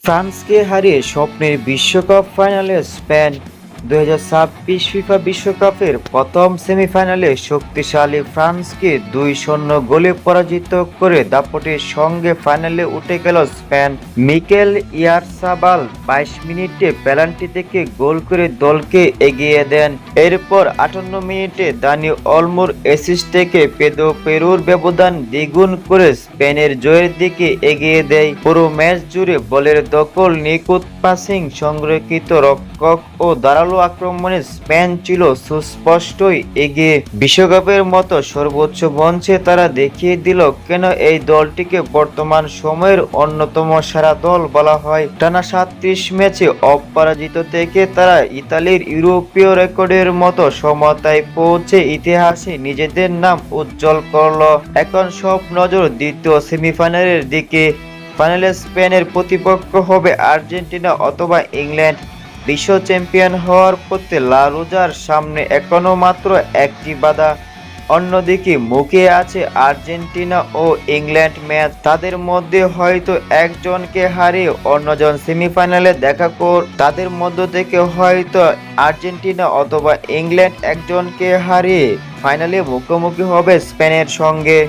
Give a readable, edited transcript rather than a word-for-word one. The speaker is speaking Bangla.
ফ্রান্সকে হারিয়ে স্বপ্নের বিশ্বকাপ ফাইনালে স্পেন। 2026 ফিফা বিশ্বকাপের প্রথম সেমিফাইনালে শক্তিশালী ফ্রান্সকে 2-0 গোলে পরাজিত করে দাপটের সঙ্গে ফাইনালে উঠে গেল স্পেন। মিকেল ইয়ারসাবাল 22 মিনিটে পেনাল্টি থেকে গোল করে দলকে এগিয়ে দেন। এরপর 58 মিনিটে দানি অলমোর অ্যাসিস্ট থেকে পেদো পেরুর ব্যবধান দ্বিগুণ করে স্পেনের জয়ের দিকে এগিয়ে দেয়। পুরো ম্যাচ জুড়ে বলের দখল, নিখুঁত পাসিং, সংরক্ষিত রক্ষক ও ধারালো আক্রমণে স্পেন ছিল সুস্পষ্টই এগিয়ে। বিশ্বকাপের মতো সর্বোচ্চ মঞ্চে তারা দেখিয়ে দিল কেন এই দলটিকে বর্তমান সময়ের অন্যতম সেরা দল বলা হয়। টানা 37 ম্যাচে অপরাজিত থেকে তারা ইতালির ইউরোপীয় রেকর্ডের মতো সমতায় পৌঁছে ইতিহাসে নিজেদের নাম উজ্জ্বল করল। এখন সব নজর দ্বিতীয় সেমিফাইনালের দিকে। ফাইনালে স্পেনের প্রতিপক্ষ হবে আর্জেন্টিনা অথবা ইংল্যান্ড। বিশ্ব চ্যাম্পিয়ন হওয়ার পথে লা রোজার সামনে এখনো মাত্র একটি বাধা। অন্যদিকে মুখে আছে আর্জেন্টিনা ও ইংল্যান্ড ম্যাচ। তাদের মধ্যে হয়তো একজনকে হারিয়ে অন্যজন সেমিফাইনালে তাদের মধ্য থেকে হয়তো আর্জেন্টিনা অথবা ইংল্যান্ড একজনকে হারিয়ে ফাইনালে মুখোমুখি হবে স্পেনের সঙ্গে।